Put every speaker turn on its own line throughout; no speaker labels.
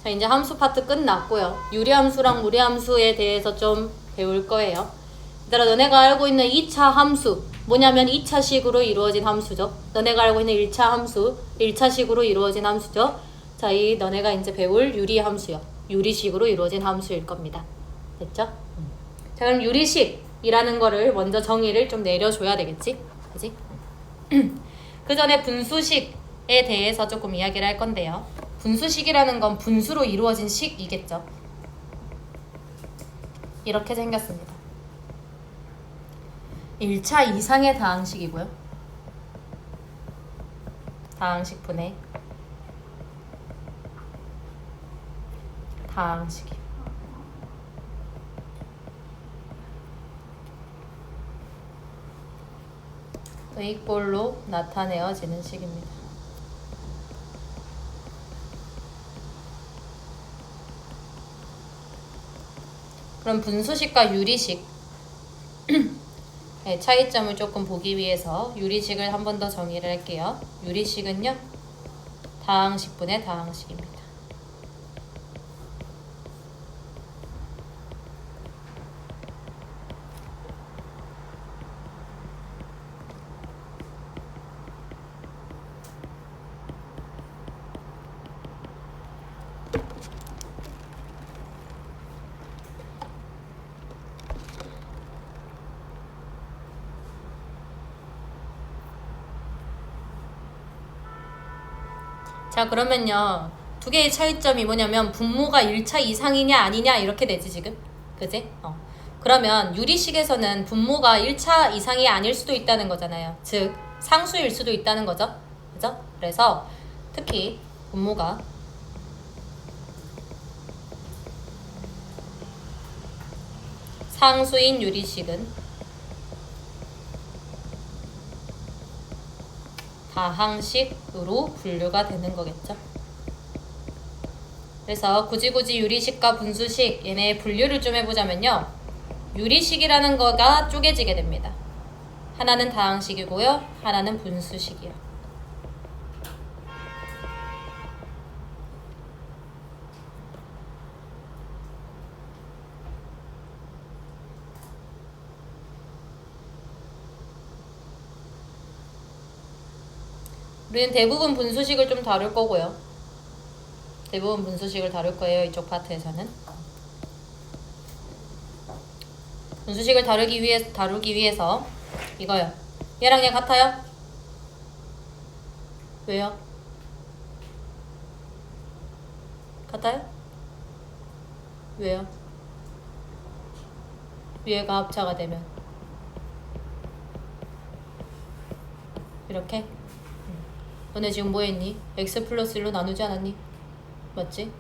자, 이제 함수 파트 끝났고요. 유리함수랑 무리함수에 대해서 좀 배울 거예요. 얘들아, 너네가 알고 있는 2차 함수 뭐냐면 2차식으로 이루어진 함수죠. 너네가 알고 있는 1차 함수 1차식으로 이루어진 함수죠. 자, 이 너네가 이제 배울 유리함수요. 유리식으로 이루어진 함수일 겁니다. 됐죠? 자, 그럼 유리식이라는 거를 먼저 정의를 좀 내려줘야 되겠지? 그지? 그 전에 분수식에 대해서 조금 이야기를 할 건데요. 분수식이라는 건 분수로 이루어진 식이겠죠. 이렇게 생겼습니다. 1차 이상의 다항식이고요. 다항식 분해 다항식이 의꼴로 나타내어지는 식입니다. 그럼 분수식과 유리식 네, 차이점을 조금 보기 위해서 유리식을 한 번 더 정의를 할게요. 유리식은요, 다항식분의 다항식입니다. 자, 그러면요, 두 개의 차이점이 뭐냐면 분모가 1차 이상이냐 아니냐 이렇게 되지 지금. 그지? 그러면 유리식에서는 분모가 1차 이상이 아닐 수도 있다는 거잖아요. 즉 상수일 수도 있다는 거죠. 그죠? 그래서 특히 분모가 상수인 유리식은 다항식으로 분류가 되는 거겠죠. 그래서 굳이 유리식과 분수식 얘네의 분류를 좀 해보자면요, 유리식이라는 거가 쪼개지게 됩니다. 하나는 다항식이고요, 하나는 분수식이요. 우리는 대부분 분수식을 좀 다룰 거고요. 대부분 분수식을 다룰 거예요, 이쪽 파트에서는. 분수식을 다루기 위해서 이거요. 얘랑 얘 같아요? 왜요? 같아요? 왜요? 위에가 합차가 되면 이렇게? 너네 지금 뭐 했니? x 플러스 1로 나누지 않았니? 맞지?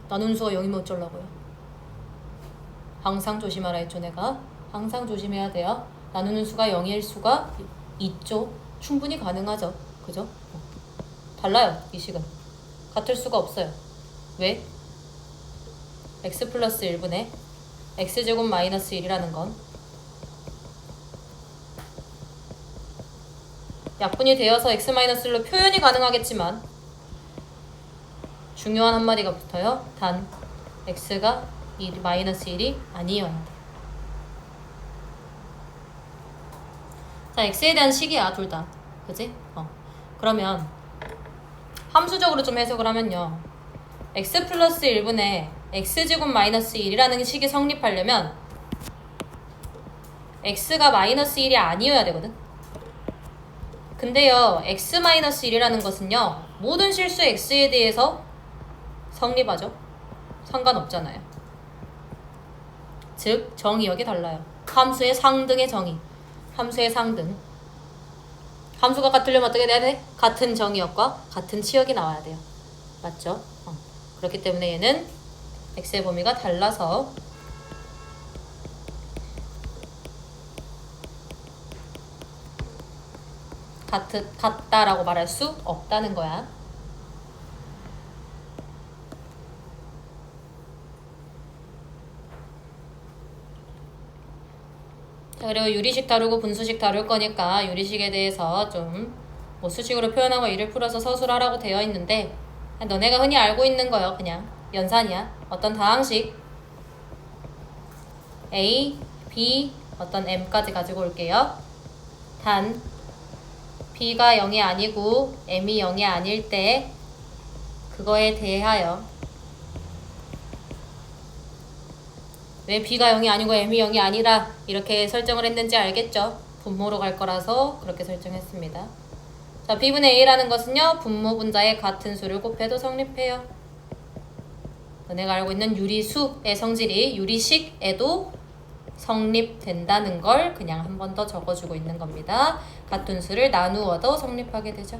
나누는 수가 0이면 어쩌려고요? 항상 조심하라 했죠, 내가. 항상 조심해야 돼요. 나누는 수가 0일 수가 있죠. 충분히 가능하죠. 그죠? 달라요, 이 식은. 같을 수가 없어요. 왜? x 플러스 1분의 x제곱 마이너스 1이라는 건 약분이 되어서 x-1로 표현이 가능하겠지만 중요한 한마디가 붙어요. 단 x가 마이너스 1이 아니어야 돼. 자, x에 대한 식이야, 둘 다. 그지? 그러면 함수적으로 좀 해석을 하면요, x 플러스 1분의 x제곱 마이너스 1이라는 식이 성립하려면 x가 마이너스 1이 아니어야 되거든. 근데요, x-1이라는 것은요, 모든 실수 x에 대해서 성립하죠. 상관없잖아요. 즉 정의 여기 달라요. 함수의 상등의 정의. 함수의 상등. 함수가 같으려면 어떻게 돼야 돼? 같은 정의역과 같은 치역이 나와야 돼요. 맞죠? 그렇기 때문에 얘는 x의 범위가 달라서 같다라고 말할 수 없다는 거야. 자, 그리고 유리식 다루고 분수식 다룰 거니까 유리식에 대해서 좀 뭐 수식으로 표현하고 이를 풀어서 서술하라고 되어 있는데, 너네가 흔히 알고 있는 거요. 그냥 연산이야. 어떤 다항식 A, B, 어떤 M까지 가지고 올게요. 단 B가 0이 아니고 M이 0이 아닐 때 그거에 대하여 왜 B가 0이 아니고 M이 0이 아니라 이렇게 설정을 했는지 알겠죠? 분모로 갈 거라서 그렇게 설정했습니다. 자, B분의 A라는 것은요, 분모 분자의 같은 수를 곱해도 성립해요. 너네가 알고 있는 유리수의 성질이 유리식에도 성립된다는 걸 그냥 한 번 더 적어주고 있는 겁니다. 같은 수를 나누어도 성립하게 되죠.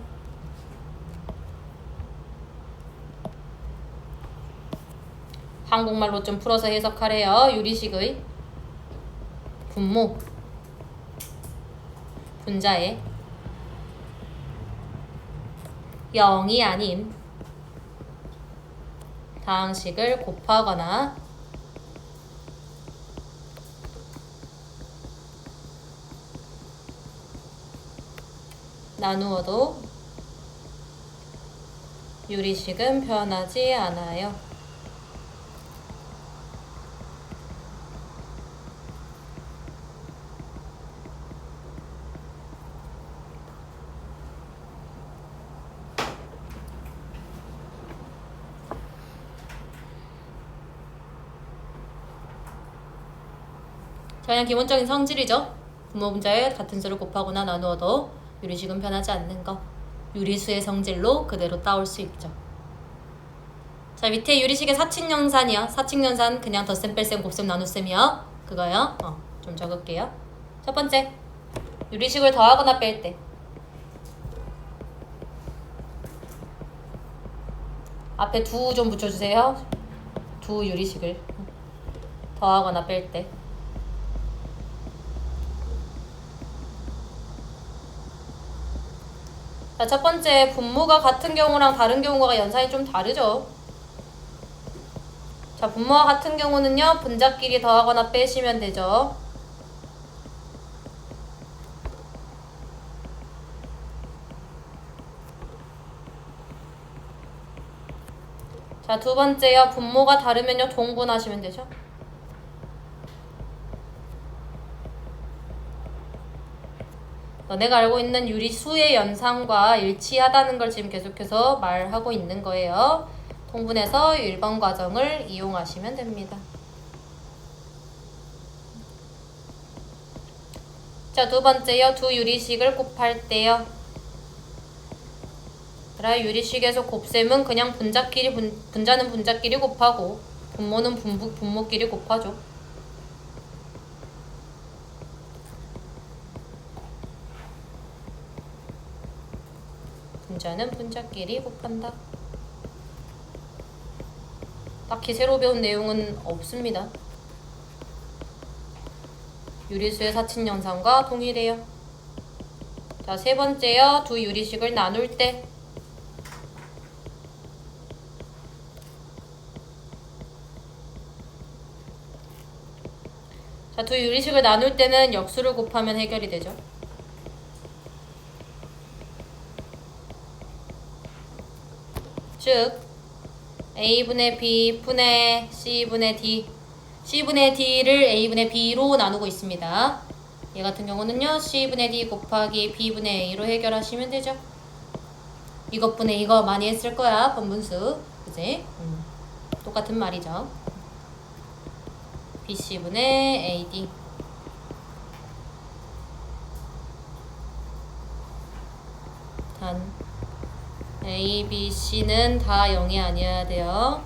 한국말로 좀 풀어서 해석하래요. 유리식의 분모 분자에 0이 아닌 다항식을 곱하거나 나누어도 유리식은 변하지 않아요. 자, 그냥 기본적인 성질이죠. 분모 분자에 같은 수를 곱하거나 나누어도 유리식은 변하지 않는 거. 유리수의 성질로 그대로 따올 수 있죠. 자, 밑에 유리식의 사칙연산이요. 사칙연산 그냥 덧셈, 뺄셈, 곱셈, 나눗셈이요. 그거요. 좀 적을게요. 첫 번째, 유리식을 더하거나 뺄 때 앞에 두 좀 붙여주세요. 두 유리식을 더하거나 뺄 때 자, 첫 번째, 분모가 같은 경우랑 다른 경우가 연산이 좀 다르죠. 자, 분모가 같은 경우는요, 분자끼리 더하거나 빼시면 되죠. 자, 두 번째요, 분모가 다르면요, 동분하시면 되죠. 너네가 알고 있는 유리수의 연산과 일치하다는 걸 지금 계속해서 말하고 있는 거예요. 통분해서 1번 과정을 이용하시면 됩니다. 자, 두 번째요. 두 유리식을 곱할 때요. 유리식에서 곱셈은 그냥 분자는 분자끼리 곱하고 분모는 분모끼리 곱하죠. 분자는 분자끼리 곱한다. 딱히 새로 배운 내용은 없습니다. 유리수의 사칙연산과 동일해요. 자, 세 번째요. 두 유리식을 나눌 때 자, 두 유리식을 나눌 때는 역수를 곱하면 해결이 되죠. 즉 A분의 B 분의 C분의 D C분의 D를 A분의 B로 나누고 있습니다. 얘 같은 경우는요 C분의 D 곱하기 B분의 A로 해결하시면 되죠. 이것분의 이거 많이 했을 거야. 번분수 그지? 똑같은 말이죠. BC분의 AD 단 A, B, C는 다 0이 아니어야 돼요.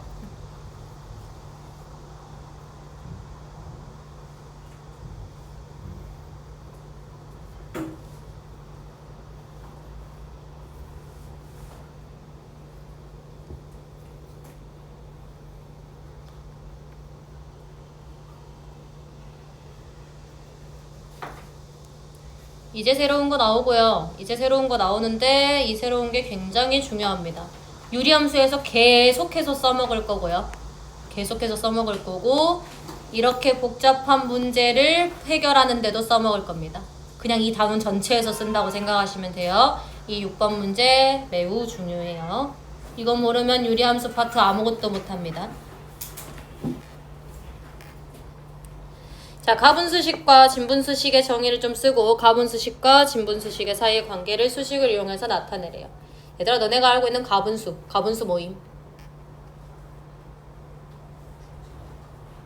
이제 새로운 거 나오고요. 이제 새로운 거 나오는데 이 새로운 게 굉장히 중요합니다. 유리함수에서 계속해서 써먹을 거고요. 계속해서 써먹을 거고 이렇게 복잡한 문제를 해결하는데도 써먹을 겁니다. 그냥 이 단원 전체에서 쓴다고 생각하시면 돼요. 이 6번 문제 매우 중요해요. 이거 모르면 유리함수 파트 아무것도 못합니다. 자, 가분수식과 진분수식의 정의를 좀 쓰고 가분수식과 진분수식의 사이의 관계를 수식을 이용해서 나타내래요. 얘들아, 너네가 알고 있는 가분수 모임.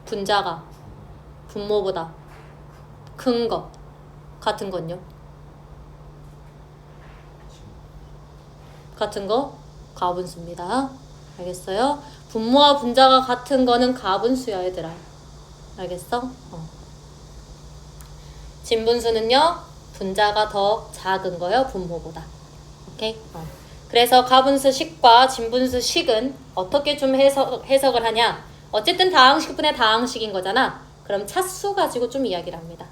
분자가 분모보다 큰 거 같은 건요? 같은 거 가분수입니다. 알겠어요? 분모와 분자가 같은 거는 가분수야, 얘들아. 알겠어? 진분수는요, 분자가 더 작은 거요, 분모보다. 오케이? 그래서 가분수식과 진분수식은 어떻게 좀 해석을 하냐? 어쨌든 다항식분의 다항식인 거잖아. 그럼 차수 가지고 좀 이야기를 합니다.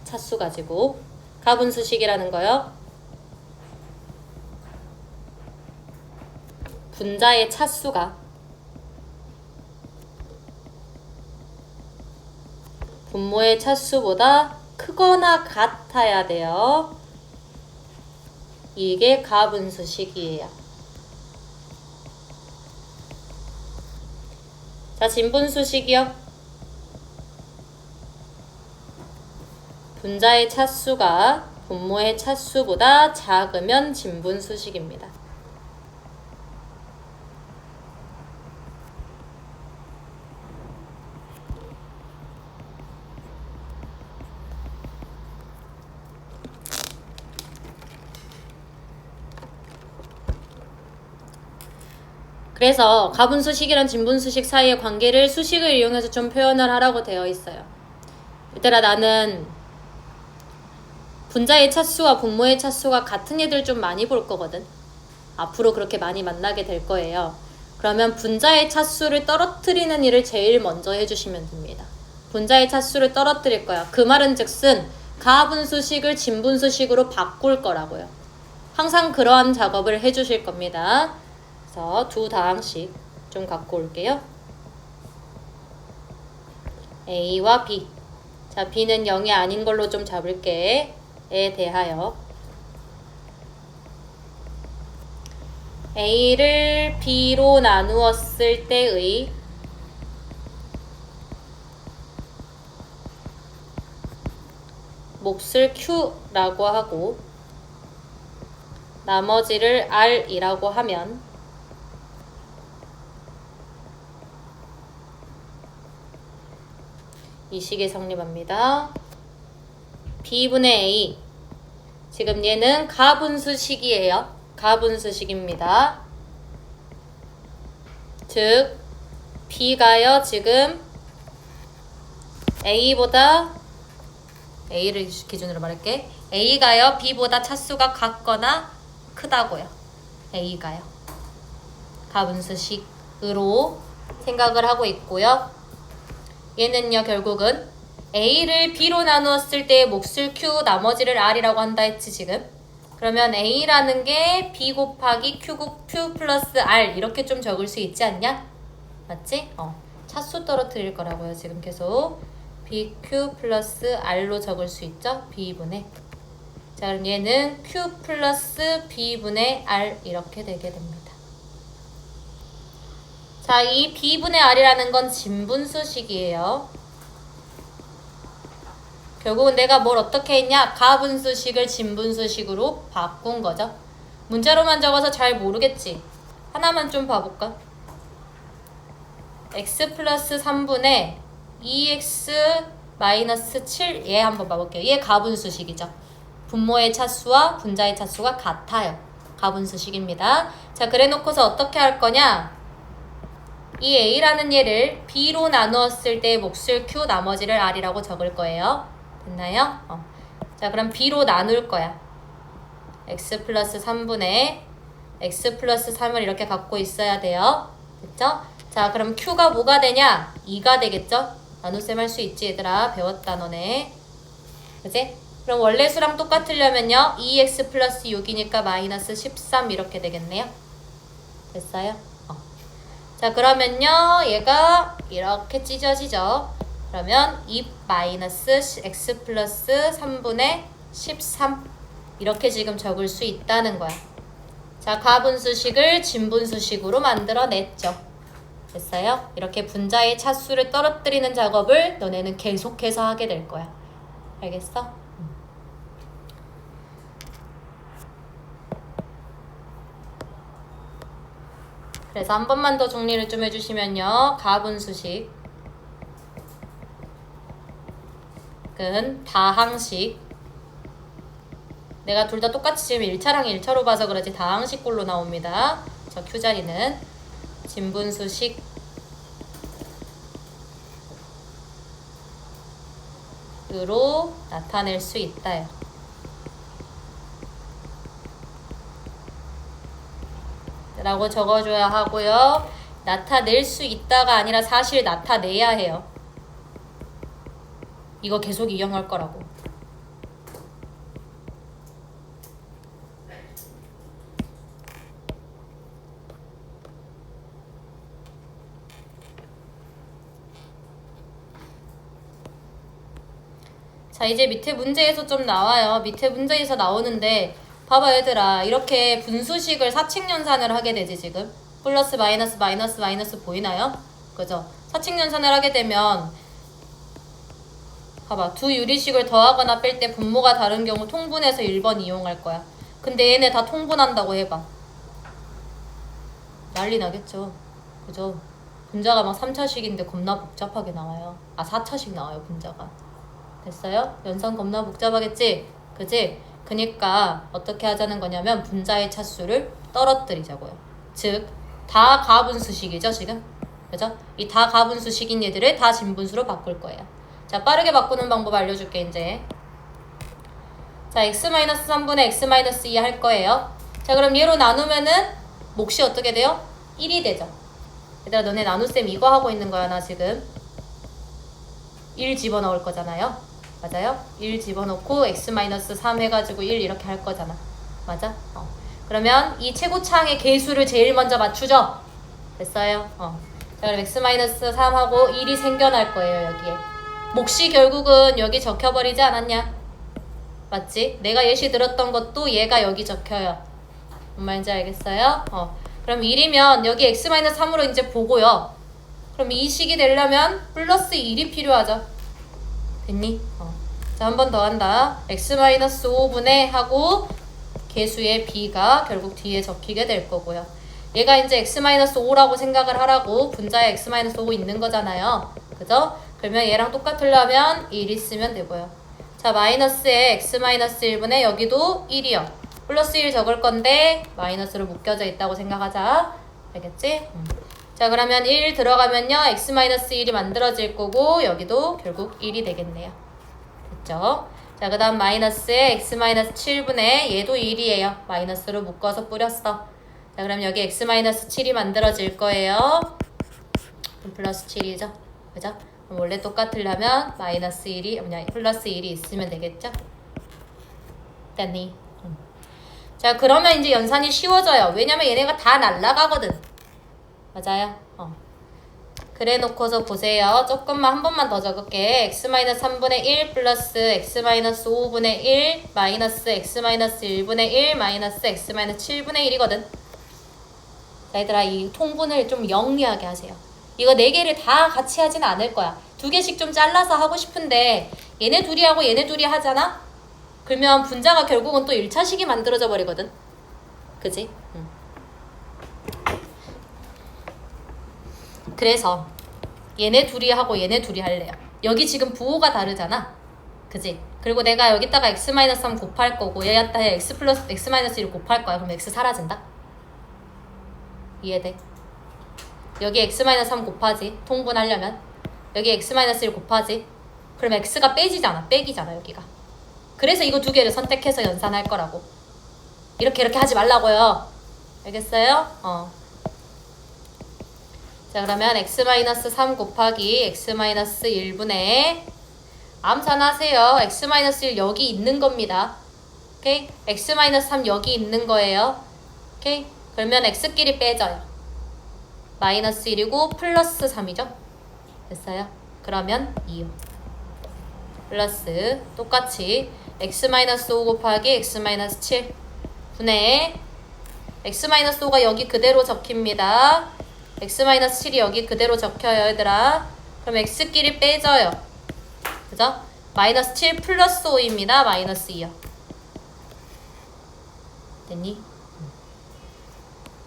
차수 가지고. 가분수식이라는 거요, 분자의 차수가 분모의 차수보다 크거나 같아야 돼요. 이게 가분수식이에요. 자, 진분수식이요. 분자의 차수가 분모의 차수보다 작으면 진분수식입니다. 그래서 가분수식이랑 진분수식 사이의 관계를 수식을 이용해서 좀 표현을 하라고 되어 있어요. 얘들아, 나는 분자의 차수와 분모의 차수가 같은 애들 좀 많이 볼 거거든. 앞으로 그렇게 많이 만나게 될 거예요. 그러면 분자의 차수를 떨어뜨리는 일을 제일 먼저 해주시면 됩니다. 분자의 차수를 떨어뜨릴 거야. 그 말은 즉슨 가분수식을 진분수식으로 바꿀 거라고요. 항상 그러한 작업을 해주실 겁니다. 그래서 두 다항식 좀 갖고 올게요. A와 B. 자, B는 0이 아닌 걸로 좀 잡을게. 에 대하여 A를 B로 나누었을 때의 몫을 Q라고 하고 나머지를 R이라고 하면 이 식이 성립합니다. B분의 A. 지금 얘는 가분수식이에요. 가분수식입니다. 즉 B가요, 지금 A보다, A를 기준으로 말할게. A가요, B보다 차수가 같거나 크다고요. A가요. 가분수식으로 생각을 하고 있고요. 얘는요, 결국은 A를 B로 나누었을 때의 몫을 Q, 나머지를 R이라고 한다 했지, 지금. 그러면 A라는 게 B 곱하기 Q 플러스 R 이렇게 좀 적을 수 있지 않냐? 맞지? 차수 떨어뜨릴 거라고요, 지금 계속. BQ 플러스 R로 적을 수 있죠? B분의. 자, 그럼 얘는 Q 플러스 B분의 R 이렇게 되게 됩니다. 자, 이 B분의 R이라는 건 진분수식이에요. 결국은 내가 뭘 어떻게 했냐? 가분수식을 진분수식으로 바꾼 거죠. 문자로만 적어서 잘 모르겠지? 하나만 좀 봐볼까? x 플러스 3분의 2x 마이너스 7. 얘 한번 봐볼게요. 얘 가분수식이죠. 분모의 차수와 분자의 차수가 같아요. 가분수식입니다. 자, 그래 놓고서 어떻게 할 거냐? 이 A라는 얘를 B로 나누었을 때의 몫을 Q, 나머지를 R이라고 적을 거예요. 됐나요? 자, 그럼 B로 나눌 거야. x 플러스 3분의 x 플러스 3을 이렇게 갖고 있어야 돼요. 됐죠? 자, 그럼 Q가 뭐가 되냐? 2가 되겠죠? 나눗셈 할 수 있지, 얘들아. 배웠다, 너네. 그치? 그럼 원래 수랑 똑같으려면요, 2x 플러스 6이니까 마이너스 13 이렇게 되겠네요. 됐어요? 자, 그러면요, 얘가 이렇게 찢어지죠? 그러면 2 마이너스 x 플러스 3분의 13 이렇게 지금 적을 수 있다는 거야. 자, 가분수식을 진분수식으로 만들어냈죠. 됐어요? 이렇게 분자의 차수를 떨어뜨리는 작업을 너네는 계속해서 하게 될 거야. 알겠어? 그래서 한 번만 더 정리를 좀 해주시면요. 가분수식은 다항식. 내가 둘 다 똑같이 지금 1차랑 1차로 봐서 그렇지 다항식꼴로 나옵니다. 저 Q자리는 진분수식으로 나타낼 수 있다요. 라고 적어줘야 하고요. 나타낼 수 있다가 아니라 사실 나타내야 해요. 이거 계속 이용할 거라고. 자, 이제 밑에 문제에서 좀 나와요. 밑에 문제에서 나오는데 봐봐 얘들아. 이렇게 분수식을 사칙연산을 하게 되지 지금. 플러스 마이너스 마이너스 마이너스 보이나요? 그죠? 사칙연산을 하게 되면 봐봐. 두 유리식을 더하거나 뺄 때 분모가 다른 경우 통분해서 1번 이용할 거야. 근데 얘네 다 통분한다고 해봐. 난리 나겠죠. 그죠? 분자가 막 3차식인데 겁나 복잡하게 나와요. 아 4차식 나와요 분자가. 됐어요? 연산 겁나 복잡하겠지? 그지? 그니까 어떻게 하자는 거냐면 분자의 차수를 떨어뜨리자고요. 즉, 다 가분수식이죠 지금? 그죠? 이 다 가분수식인 얘들을 다 진분수로 바꿀 거예요. 자, 빠르게 바꾸는 방법 알려줄게 이제. 자, x-3분의 x-2 할 거예요. 자, 그럼 얘로 나누면은 몫이 어떻게 돼요? 1이 되죠. 얘들아 너네 나눗셈 이거 하고 있는 거야 나 지금. 1 집어넣을 거잖아요. 맞아요? 1 집어넣고 x-3 해가지고 1 이렇게 할 거잖아. 맞아? 그러면 이 최고차항의 개수를 제일 먼저 맞추죠? 됐어요? 자, 그럼 x-3하고 1이 생겨날 거예요 여기에. 몫이 결국은 여기 적혀버리지 않았냐? 맞지? 내가 예시 들었던 것도 얘가 여기 적혀요. 뭔 말인지 알겠어요? 그럼 1이면 여기 x-3으로 이제 보고요. 그럼 이 식이 되려면 플러스 1이 필요하죠. 됐니? 자, 한 번 더 한다. x-5분의 하고 개수의 b가 결국 뒤에 적히게 될 거고요. 얘가 이제 x-5라고 생각을 하라고. 분자에 x-5 있는 거잖아요. 그죠? 그러면 얘랑 똑같으려면 1 있으면 되고요. 자, 마이너스에 x-1분의 여기도 1이요. 플러스 1 적을 건데 마이너스로 묶여져 있다고 생각하자. 알겠지? 자, 그러면 1 들어가면요 x-1이 만들어질 거고 여기도 결국 1이 되겠네요. 됐죠? 자, 그 다음 마이너스에 x-7분의 얘도 1이에요. 마이너스로 묶어서 뿌렸어. 자, 그럼 여기 x-7이 만들어질 거예요. 플러스 7이죠. 그죠? 그럼 원래 똑같으려면 마이너스 1이 뭐냐 플러스 1이 있으면 되겠죠? 됐니? 자, 그러면 이제 연산이 쉬워져요. 왜냐면 얘네가 다 날라가거든. 맞아요? 그래 놓고서 보세요. 조금만 한 번만 더 적을게. x-3분의 1 플러스 x-5분의 1 마이너스 x-1분의 1 마이너스 x-7분의 1이거든. 자, 얘들아 이 통분을 좀 영리하게 하세요. 이거 4개를 다 같이 하진 않을 거야. 2개씩 좀 잘라서 하고 싶은데 얘네 둘이 하고 얘네 둘이 하잖아? 그러면 분자가 결국은 또 1차식이 만들어져 버리거든. 그지? 그래서 얘네 둘이 하고 얘네 둘이 할래요. 여기 지금 부호가 다르잖아. 그지? 그리고 내가 여기다가 x-3 곱할 거고 얘한테 x 플러스 x-1 곱할 거야. 그럼 x 사라진다. 이해돼? 여기 x-3 곱하지. 통분하려면 여기 x-1 곱하지. 그럼 x가 빼지잖아. 빼기잖아 여기가. 그래서 이거 2개를 선택해서 연산할 거라고. 이렇게 하지 말라고요. 알겠어요? 자, 그러면 x-3 곱하기 x-1분의 암산하세요. x-1 여기 있는 겁니다. 오케이? x-3 여기 있는 거예요. 오케이? 그러면 x끼리 빼져요. 마이너스 1이고 플러스 3이죠? 됐어요? 그러면 2요. 플러스 똑같이 x-5 곱하기 x-7 분의 x-5가 여기 그대로 적힙니다. x-7이 여기 그대로 적혀요, 얘들아. 그럼 x끼리 빼져요. 그죠? 마이너스 7 플러스 5입니다. 마이너스 2요. 됐니?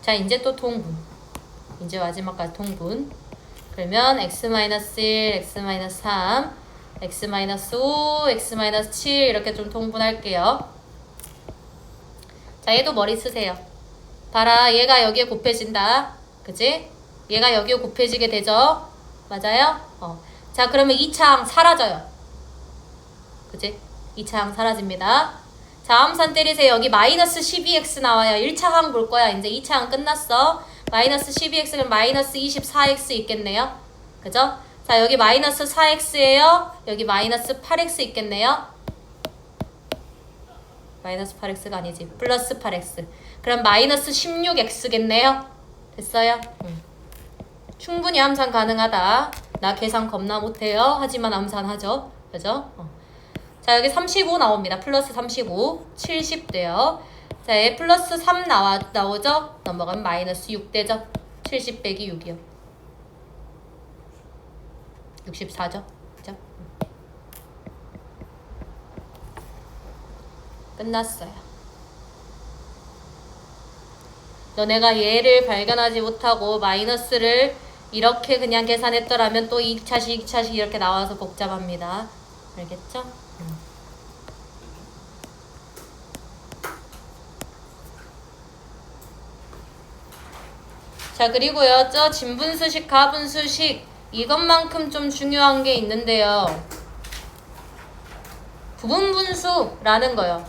자, 이제 또 통분. 이제 마지막까지 통분. 그러면 x-1, x-3, x-5, x-7 이렇게 좀 통분할게요. 자, 얘도 머리 쓰세요. 봐라, 얘가 여기에 곱해진다. 그치? 얘가 여기에 곱해지게 되죠? 맞아요? 자, 그러면 2차 항 사라져요. 그치? 2차 항 사라집니다. 자, 함선 때리세요. 여기 마이너스 12x 나와요. 1차 항 볼 거야. 이제 2차 항 끝났어. 마이너스 12x는 마이너스 24x 있겠네요. 그죠? 자, 여기 마이너스 4x예요. 여기 마이너스 8x 있겠네요. 마이너스 8x가 아니지. 플러스 8x. 그럼 마이너스 16x겠네요. 됐어요? 충분히 함산 가능하다. 나 계산 겁나 못해요. 하지만 함산하죠. 그죠? 자, 여기 35 나옵니다. 플러스 35. 70 돼요. 자, 얘 플러스 3 나오죠? 넘어가면 마이너스 6 되죠? 70 빼기 6이요. 64죠? 그죠? 끝났어요. 너네가 얘를 발견하지 못하고 마이너스를 이렇게 그냥 계산했더라면 또 2차식, 2차식 이렇게 나와서 복잡합니다. 알겠죠? 자, 그리고요, 저 진분수식, 가분수식 이것만큼 좀 중요한 게 있는데요. 부분분수라는 거요.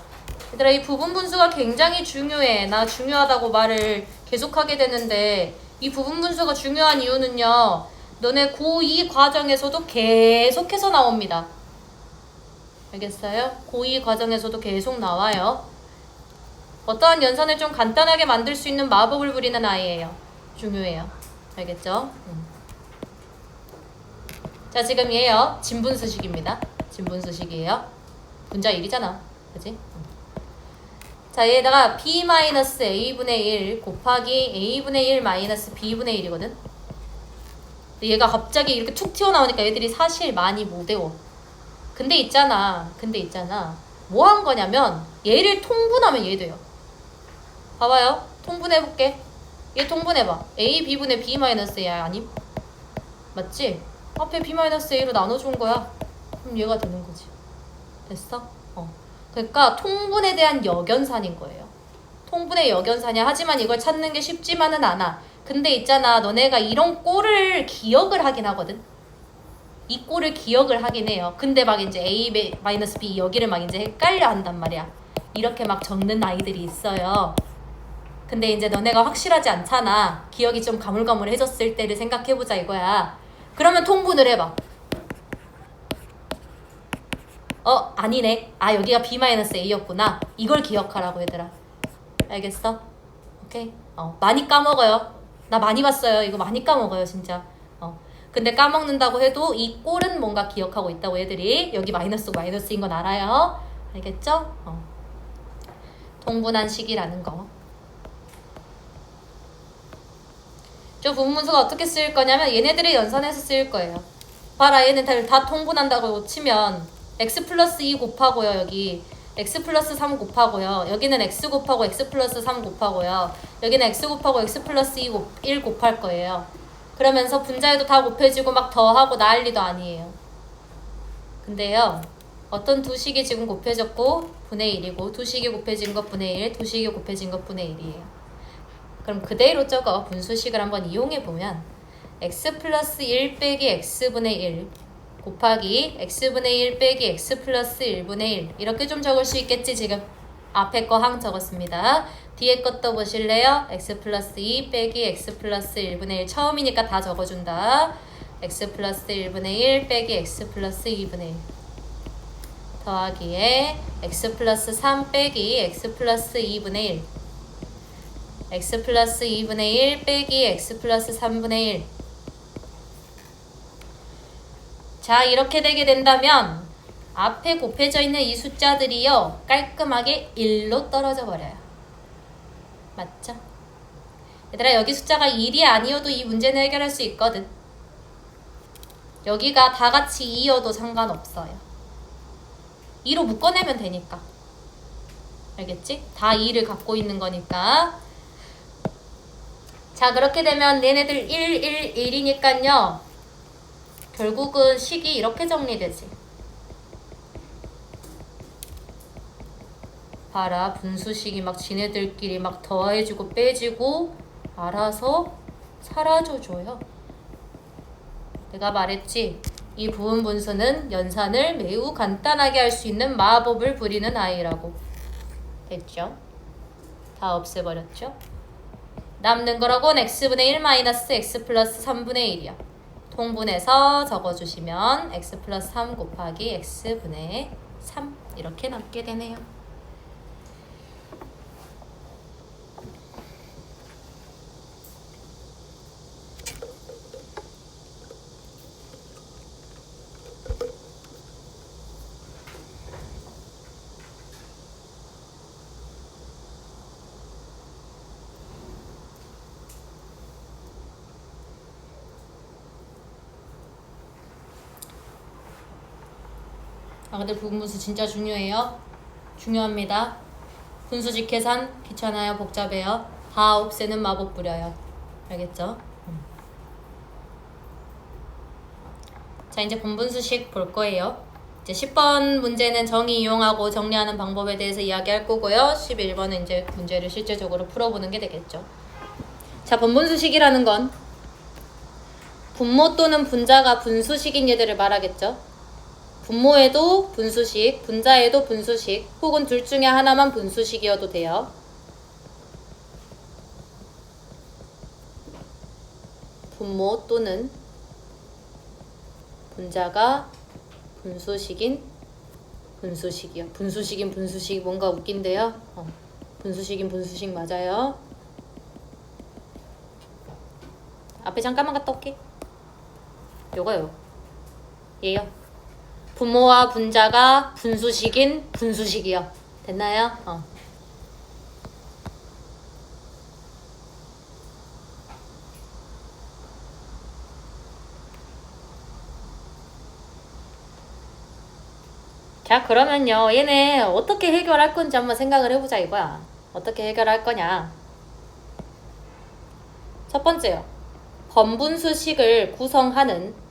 얘들아, 이 부분분수가 굉장히 중요해. 나 중요하다고 말을 계속하게 되는데 이 부분분수가 중요한 이유는요, 너네 고2 과정에서도 계속해서 나옵니다. 알겠어요? 고2 과정에서도 계속 나와요. 어떠한 연산을 좀 간단하게 만들 수 있는 마법을 부리는 아이예요. 중요해요. 알겠죠? 자, 지금 얘요. 진분수식입니다. 진분수식이에요. 분자 1이잖아. 그치? 자, 얘에다가 b-a분의 1 곱하기 a분의 1 마이너스 b분의 1이거든. 근데 얘가 갑자기 이렇게 툭 튀어나오니까 얘들이 사실 많이 못 외워. 근데 있잖아. 뭐 한 거냐면 얘를 통분하면 얘 돼요. 봐봐요. 통분해볼게. 얘 통분해봐. a b분의 b 마이너스 a 아님? 맞지? 앞에 b-a로 나눠준 거야. 그럼 얘가 되는 거지. 됐어? 그러니까 통분에 대한 역연산인 거예요. 통분의 역연산이야. 하지만 이걸 찾는 게 쉽지만은 않아. 근데 있잖아, 너네가 이런 꼴을 기억을 하긴 하거든. 이 꼴을 기억을 하긴 해요. 근데 막 이제 a-b 여기를 막 이제 헷갈려 한단 말이야. 이렇게 막 적는 아이들이 있어요. 근데 이제 너네가 확실하지 않잖아. 기억이 좀 가물가물해졌을 때를 생각해보자 이거야. 그러면 통분을 해봐. 아니네. 아, 여기가 b-a였구나. 이걸 기억하라고 얘들아. 알겠어? 오케이? 많이 까먹어요. 나 많이 봤어요. 이거 많이 까먹어요 진짜. 근데 까먹는다고 해도 이 꼴은 뭔가 기억하고 있다고 애들이. 여기 마이너스인 건 알아요. 알겠죠? 통분한 식이라는 거. 저 부분분수가 어떻게 쓰일 거냐면 얘네들의 연산해서 쓰일 거예요. 봐라, 얘네들 다 통분한다고 치면 x 플러스 2 곱하고요. 여기 x 플러스 3 곱하고요. 여기는 x 곱하고 x 플러스 3 곱하고요. 여기는 x 곱하고 x 플러스 1 곱할 거예요. 그러면서 분자에도 다 곱해지고 막 더하고 난리도 아니에요. 근데요, 어떤 두 식이 지금 곱해졌고 분의 1이고 두 식이 곱해진 것 분의 1, 두 식이 곱해진 것 분의 1이에요. 그럼 그대로 적어 분수식을 한번 이용해보면 x 플러스 1 빼기 x분의 1 곱하기 x분의 1 빼기 x 플러스 1분의 1 이렇게 좀 적을 수 있겠지. 지금 앞에 거 항 적었습니다. 뒤에 것도 보실래요? x 플러스 2 빼기 x 플러스 1분의 1 처음이니까 다 적어준다. x 플러스 1분의 1 빼기 x 플러스 2분의 1 더하기에 x 플러스 3 빼기 x 플러스 2분의 1 x 플러스 2분의 1 빼기 x 플러스 3분의 1. 자, 이렇게 되게 된다면 앞에 곱해져 있는 이 숫자들이요 깔끔하게 1로 떨어져 버려요. 맞죠? 얘들아 여기 숫자가 1이 아니어도 이 문제는 해결할 수 있거든. 여기가 다 같이 2여도 상관없어요. 2로 묶어내면 되니까. 알겠지? 다 2를 갖고 있는 거니까. 자 그렇게 되면 얘네들 1, 1, 1이니까요. 결국은 식이 이렇게 정리되지. 봐라 분수식이 막 지네들끼리 막 더해주고 빼지고 알아서 사라져줘요. 내가 말했지. 이 부분 분수는 연산을 매우 간단하게 할 수 있는 마법을 부리는 아이라고. 됐죠? 다 없애버렸죠? 남는 거라고는 x분의 1 마이너스 x 플러스 3분의 1이요. 통분해서 적어주시면 x 플러스 3 곱하기 x분의 3 이렇게 남게 되네요. 근데 부분분수 진짜 중요해요. 중요합니다. 분수직 계산 귀찮아요. 복잡해요. 다 없애는 마법 부려요. 알겠죠? 자 이제 분분수식 볼 거예요. 이제 10번 문제는 정의 이용하고 정리하는 방법에 대해서 이야기할 거고요. 11번은 이제 문제를 실제적으로 풀어보는 게 되겠죠. 자 분분수식이라는 건 분모 또는 분자가 분수식인 얘들을 말하겠죠. 분모에도 분수식, 분자에도 분수식, 혹은 둘 중에 하나만 분수식이어도 돼요. 분모 또는 분자가 분수식인 분수식이요. 분수식인 분수식이 뭔가 웃긴데요. 분수식인 분수식 맞아요. 앞에 잠깐만 갔다 올게. 요거요. 얘요. 분모와 분자가 분수식인 분수식이요. 됐나요? 자 그러면요 얘네 어떻게 해결할 건지 한번 생각을 해보자 이거야. 어떻게 해결할 거냐. 첫 번째요. 번분수식을 구성하는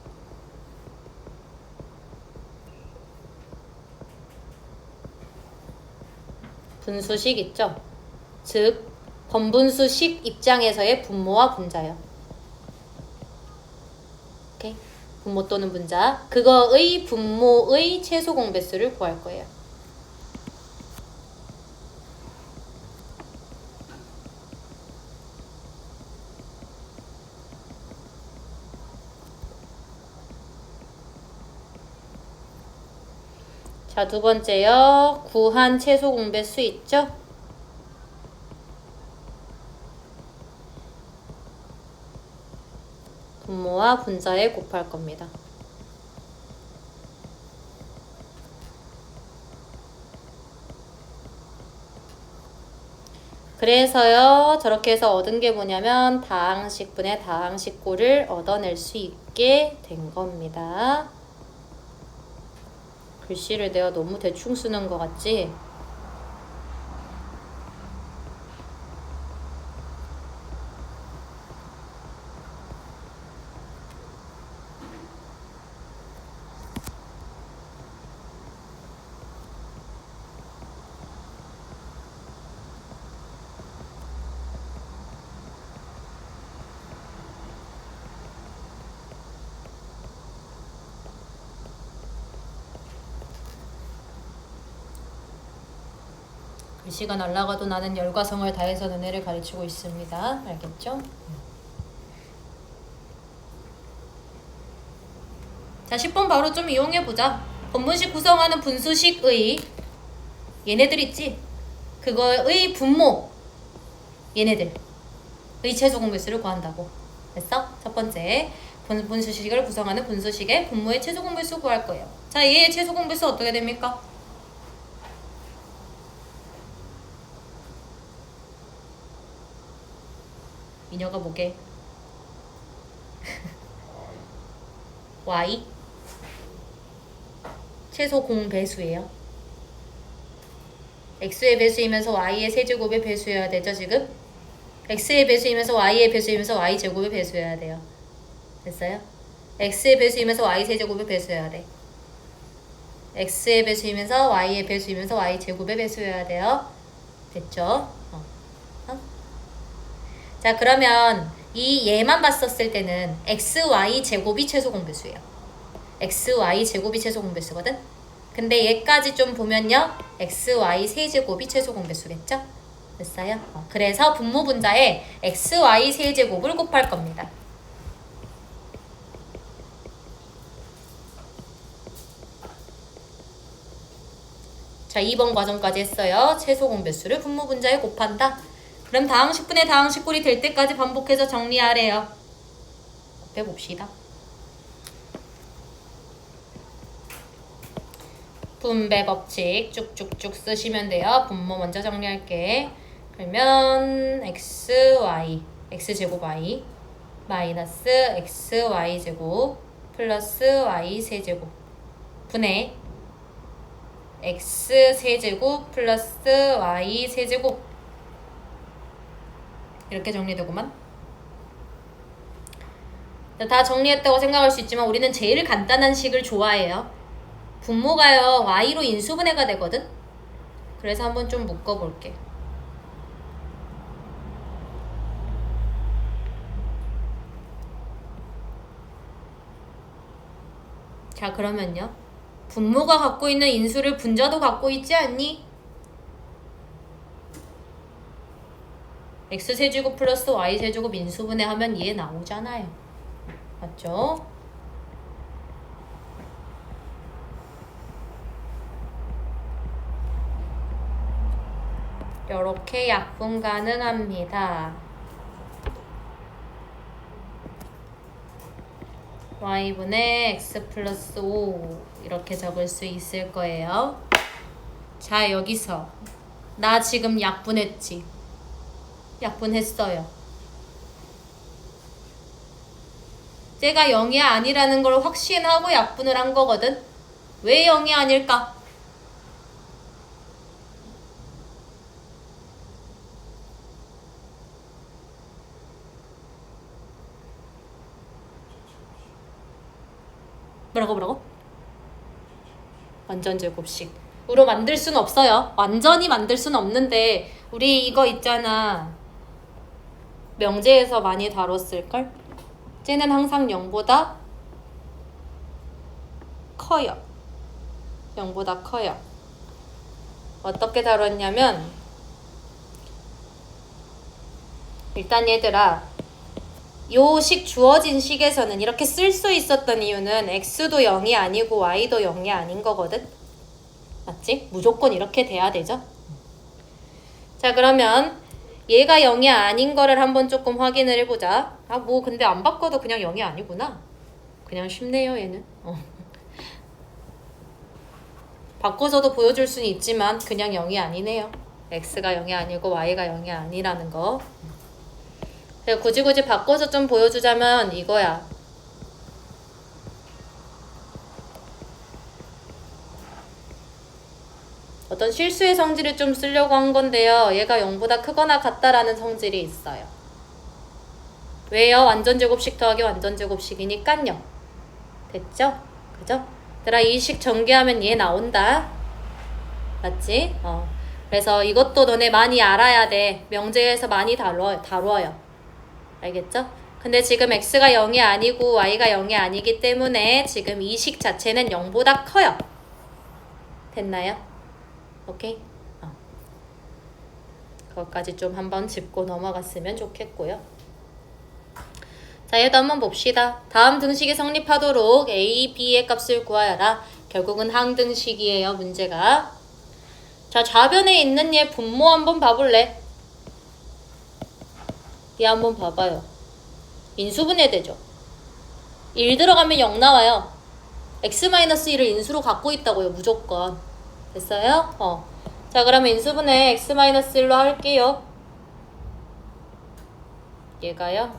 분수식 있죠? 즉 번분수식 입장에서의 분모와 분자요. 오케이? 분모 또는 분자. 그거의 분모의 최소 공배수를 구할 거예요. 자, 두 번째요. 구한 최소 공배수 있죠? 분모와 분자에 곱할 겁니다. 그래서요. 저렇게 해서 얻은 게 뭐냐면 다항식분의 다항식꼴을 얻어낼 수 있게 된 겁니다. 글씨를 내가 너무 대충 쓰는 것 같지? 글씨가 날아가도 나는 열과 성을 다해서 너네를 가르치고 있습니다. 알겠죠? 자, 10번 바로 좀 이용해보자. 번분식 구성하는 분수식의 얘네들 있지? 그거의 분모 얘네들의 최소 공배수를 구한다고. 됐어? 첫 번째 분수식을 구성하는 분수식의 분모의 최소 공배수 구할 거예요. 자, 얘의 최소 공배수 어떻게 됩니까? 미녀가 뭐게? y 최소 공배수예요. x의 배수이면서 y의 세제곱의 배수여야 되죠 지금? x의 배수이면서 y의 배수이면서 y제곱의 배수여야 돼요. 됐어요? x의 배수이면서 y 세제곱의 배수여야 돼. x의 배수이면서 y의 배수이면서 y제곱의 배수여야 돼요. 됐죠? 자 그러면 이 얘만 봤었을 때는 xy 제곱이 최소 공배수예요. xy 제곱이 최소 공배수거든? 근데 얘까지 좀 보면요 xy 세제곱이 최소 공배수겠죠? 됐어요? 그래서 분모분자에 xy 세제곱을 곱할 겁니다. 자 2번 과정까지 했어요. 최소 공배수를 분모분자에 곱한다. 그럼 다항식분의 다항식꼴이 될 때까지 반복해서 정리하래요. 빼봅시다. 분배 법칙 쭉쭉쭉 쓰시면 돼요. 분모 먼저 정리할게. 그러면 xy, x제곱 y 마이너스 xy 제곱 플러스 y 세제곱 분의 x 세제곱 플러스 y 세제곱 이렇게 정리되구만. 다 정리했다고 생각할 수 있지만 우리는 제일 간단한 식을 좋아해요. 분모가요 y로 인수분해가 되거든. 그래서 한번 좀 묶어볼게. 자 그러면요 분모가 갖고 있는 인수를 분자도 갖고 있지 않니? x세제곱 플러스 y세제곱 인수분해 하면 얘 나오잖아요. 맞죠? 이렇게 약분 가능합니다. y분의 x 플러스 5 이렇게 적을 수 있을 거예요. 자 여기서 나 지금 약분했지? 약분했어요. 쟤가 0이 아니라는 걸 확신하고 약분을 한 거거든. 왜 0이 아닐까? 뭐라고? 완전 제곱식으로 만들 수는 없어요. 완전히 만들 수는 없는데 우리 이거 있잖아. 명제에서 많이 다뤘을걸? 쟤는 항상 0보다 커요. 0보다 커요. 어떻게 다뤘냐면 일단 얘들아 요 식 주어진 식에서는 이렇게 쓸 수 있었던 이유는 x도 0이 아니고 y도 0이 아닌 거거든. 맞지? 무조건 이렇게 돼야 되죠. 자 그러면 얘가 0이 아닌 거를 한번 조금 확인을 해보자. 아 뭐 근데 안 바꿔도 그냥 0이 아니구나. 그냥 쉽네요 얘는. 바꿔서도 보여줄 수는 있지만 그냥 0이 아니네요. x가 0이 아니고 y가 0이 아니라는 거. 굳이 바꿔서 좀 보여주자면 이거야. 어떤 실수의 성질을 좀 쓰려고 한 건데요. 얘가 0보다 크거나 같다라는 성질이 있어요. 왜요? 완전제곱식 더하기 완전제곱식이니깐요. 됐죠? 그죠? 얘들아 이 식 전개하면 얘 나온다. 맞지? 그래서 이것도 너네 많이 알아야 돼. 명제에서 많이 다뤄요. 알겠죠? 근데 지금 x가 0이 아니고 y가 0이 아니기 때문에 지금 이 식 자체는 0보다 커요. 됐나요? 오케이? 그것까지 좀 한번 짚고 넘어갔으면 좋겠고요. 자, 얘도 한번 봅시다. 다음 등식이 성립하도록 a, b의 값을 구하여라. 결국은 항등식이에요, 문제가. 자, 좌변에 있는 얘 분모 한번 봐볼래? 얘 한번 봐봐요. 인수분해 되죠. 1 들어가면 0 나와요. x-1을 인수로 갖고 있다고요. 무조건. 됐어요? 자 그러면 인수분해 x-1로 할게요. 얘가요.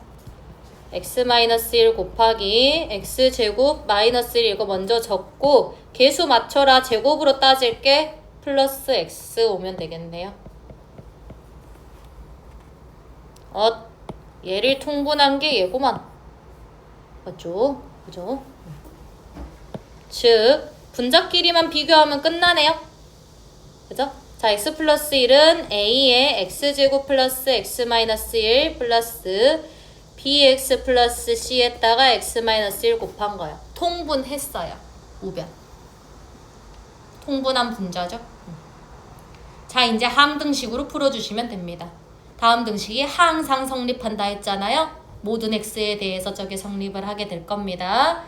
x-1 곱하기 x제곱 마이너스 1 이거 먼저 적고 계수 맞춰라 제곱으로 따질게 플러스 x 오면 되겠네요. 얘를 통분한 게 얘구만. 맞죠? 그죠? 즉 분자끼리만 비교하면 끝나네요. 그죠? 자, x 플러스 1은 a의 x제곱 플러스 x 마이너스 1 플러스 bx 플러스 c에다가 x 마이너스 1 곱한 거예요. 통분했어요. 우변. 통분한 분자죠. 자, 이제 항등식으로 풀어주시면 됩니다. 다음 등식이 항상 성립한다 했잖아요. 모든 x에 대해서 저게 성립을 하게 될 겁니다.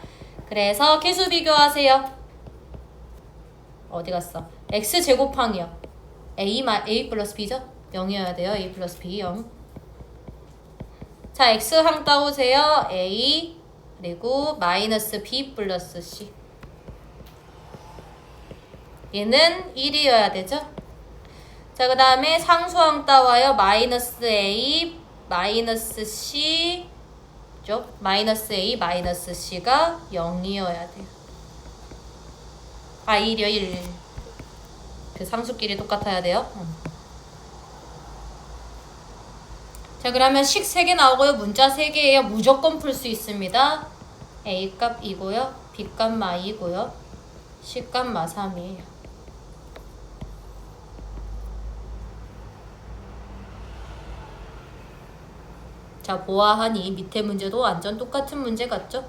그래서 계수 비교하세요. 어디 갔어? x제곱항이요. a 플러스 b죠? 0이어야 돼요. a 플러스 b 0. 자, x항 따오세요. a 그리고 마이너스 b 플러스 c. 얘는 1이어야 되죠? 자, 그 다음에 상수항 따와요. 마이너스 a 마이너스 c 죠? 마이너스 a 마이너스 c가 0이어야 돼요. 1이요 1. 그 상수끼리 똑같아야 돼요. 자, 그러면 식 3개 나오고요. 문자 3개예요. 무조건 풀 수 있습니다. A값 2고요. B값 마 2고요. C값 마 3이에요. 자, 보아하니 밑에 문제도 완전 똑같은 문제 같죠?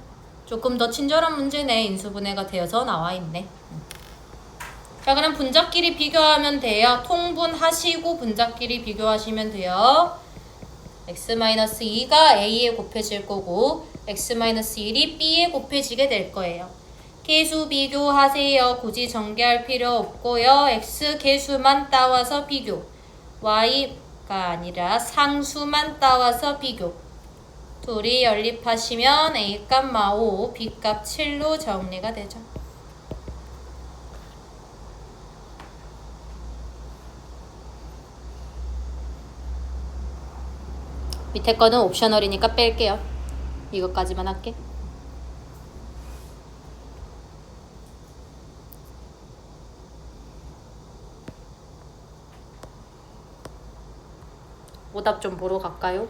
조금 더 친절한 문제네. 인수분해가 되어서 나와 있네. 자, 그럼 분자끼리 비교하면 돼요. 통분하시고 분자끼리 비교하시면 돼요. x-2가 a에 곱해질 거고 x-1이 b에 곱해지게 될 거예요. 계수 비교하세요. 굳이 전개할 필요 없고요. x 계수만 따와서 비교. y가 아니라 상수만 따와서 비교. 둘이 연립하시면 a값 마 5, b값 7로 정리가 되죠. 밑에 거는 옵셔널이니까 뺄게요. 이것까지만 할게. 오답 좀 보러 갈까요?